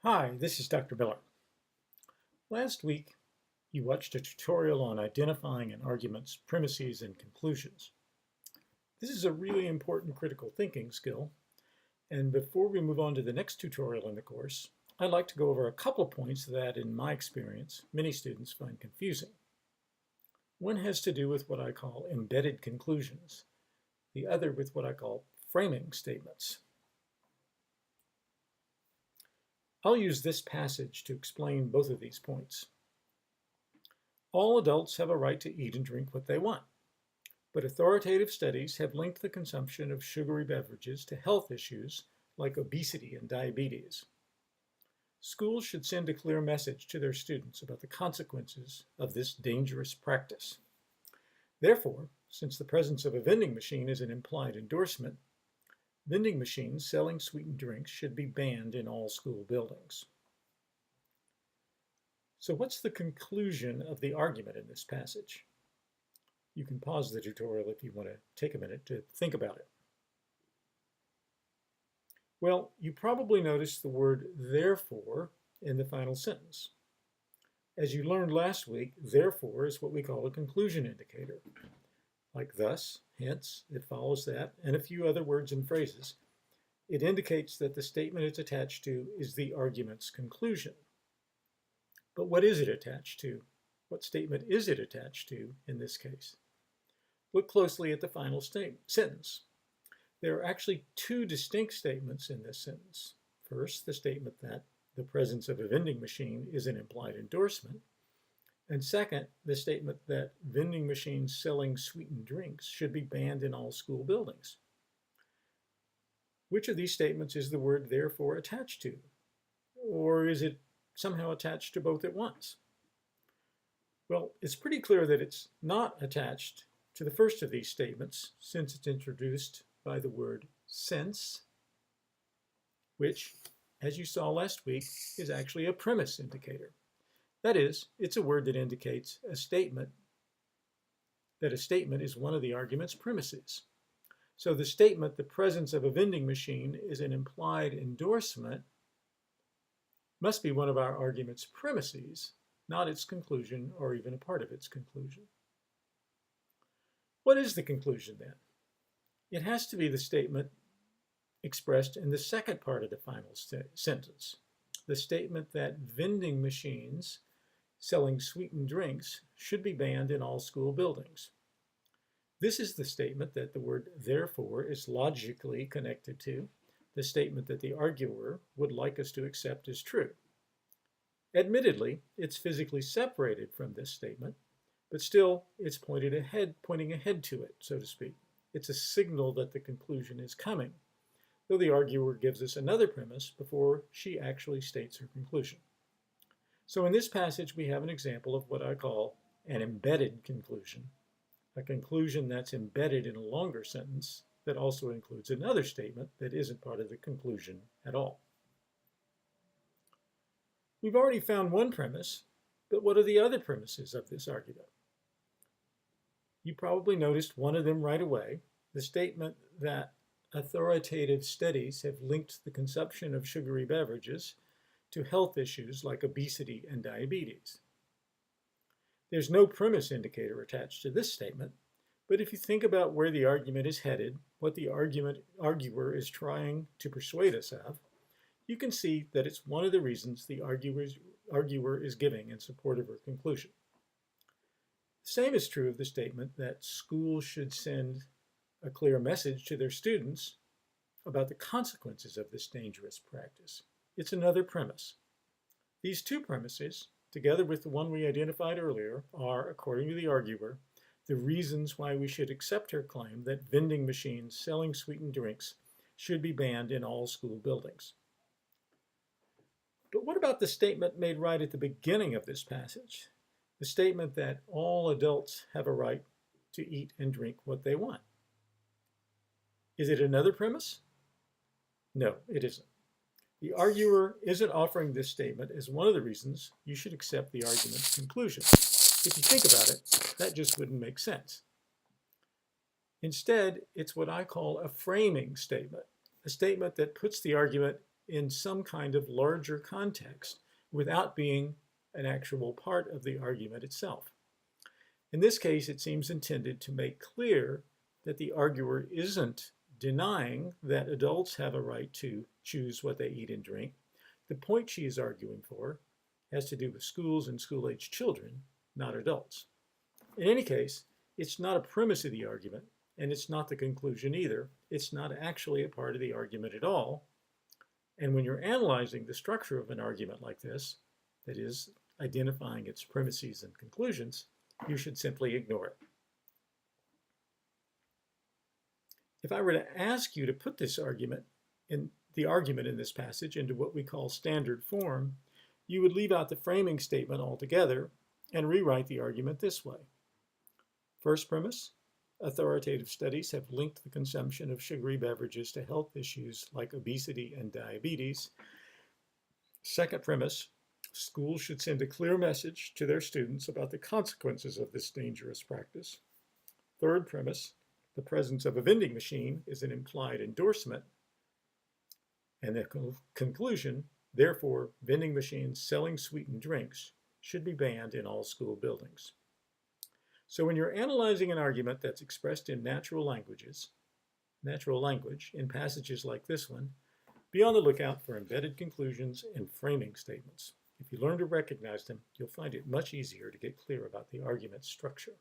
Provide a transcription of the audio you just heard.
Hi, this is Dr. Miller. Last week, you watched a tutorial on identifying an argument's premises and conclusions. This is a really important critical thinking skill, and before we move on to the next tutorial in the course, I'd like to go over a couple points that, in my experience, many students find confusing. One has to do with what I call embedded conclusions, the other with what I call framing statements. I'll use this passage to explain both of these points. All adults have a right to eat and drink what they want, but authoritative studies have linked the consumption of sugary beverages to health issues like obesity and diabetes. Schools should send a clear message to their students about the consequences of this dangerous practice. Therefore, since the presence of a vending machine is an implied endorsement, vending machines selling sweetened drinks should be banned in all school buildings. So what's the conclusion of the argument in this passage? You can pause the tutorial if you want to take a minute to think about it. Well, you probably noticed the word therefore in the final sentence. As you learned last week, therefore is what we call a conclusion indicator. Like thus, hence, it follows that, and a few other words and phrases. It indicates that the statement it's attached to is the argument's conclusion. But what is it attached to? What statement is it attached to in this case? Look closely at the final sentence. There are actually two distinct statements in this sentence. First, the statement that the presence of a vending machine is an implied endorsement. And second, the statement that vending machines selling sweetened drinks should be banned in all school buildings. Which of these statements is the word therefore attached to? Or is it somehow attached to both at once? Well, it's pretty clear that it's not attached to the first of these statements, since it's introduced by the word since, which, as you saw last week, is actually a premise indicator. That is, it's a word that indicates a statement is one of the argument's premises. So the statement, the presence of a vending machine is an implied endorsement, must be one of our argument's premises, not its conclusion or even a part of its conclusion. What is the conclusion then? It has to be the statement expressed in the second part of the final sentence, the statement that vending machines selling sweetened drinks should be banned in all school buildings. This is the statement that the word therefore is logically connected to, the statement that the arguer would like us to accept as true. Admittedly, it's physically separated from this statement, but still it's pointing ahead to it, so to speak. It's a signal that the conclusion is coming, though the arguer gives us another premise before she actually states her conclusion. So in this passage, we have an example of what I call an embedded conclusion, a conclusion that's embedded in a longer sentence that also includes another statement that isn't part of the conclusion at all. We've already found one premise, but what are the other premises of this argument? You probably noticed one of them right away, the statement that authoritative studies have linked the consumption of sugary beverages to health issues like obesity and diabetes. There's no premise indicator attached to this statement, but if you think about where the argument is headed, what the arguer is trying to persuade us of, you can see that it's one of the reasons the arguer is giving in support of her conclusion. The same is true of the statement that schools should send a clear message to their students about the consequences of this dangerous practice. It's another premise. These two premises, together with the one we identified earlier, are, according to the arguer, the reasons why we should accept her claim that vending machines selling sweetened drinks should be banned in all school buildings. But what about the statement made right at the beginning of this passage? The statement that all adults have a right to eat and drink what they want. Is it another premise? No, it isn't. The arguer isn't offering this statement as one of the reasons you should accept the argument's conclusion. If you think about it, that just wouldn't make sense. Instead, it's what I call a framing statement, a statement that puts the argument in some kind of larger context without being an actual part of the argument itself. In this case, it seems intended to make clear that the arguer isn't denying that adults have a right to choose what they eat and drink. The point she is arguing for has to do with schools and school-age children, not adults. In any case, it's not a premise of the argument, and it's not the conclusion either. It's not actually a part of the argument at all. And when you're analyzing the structure of an argument like this, that is, identifying its premises and conclusions, you should simply ignore it. If I were to ask you to put this argument in this passage into what we call standard form, you would leave out the framing statement altogether and rewrite the argument this way. First premise, authoritative studies have linked the consumption of sugary beverages to health issues like obesity and diabetes. Second premise, schools should send a clear message to their students about the consequences of this dangerous practice. Third premise, the presence of a vending machine is an implied endorsement. And the conclusion, therefore, vending machines selling sweetened drinks should be banned in all school buildings. So when you're analyzing an argument that's expressed in natural language in passages like this one, be on the lookout for embedded conclusions and framing statements. If you learn to recognize them, you'll find it much easier to get clear about the argument structure.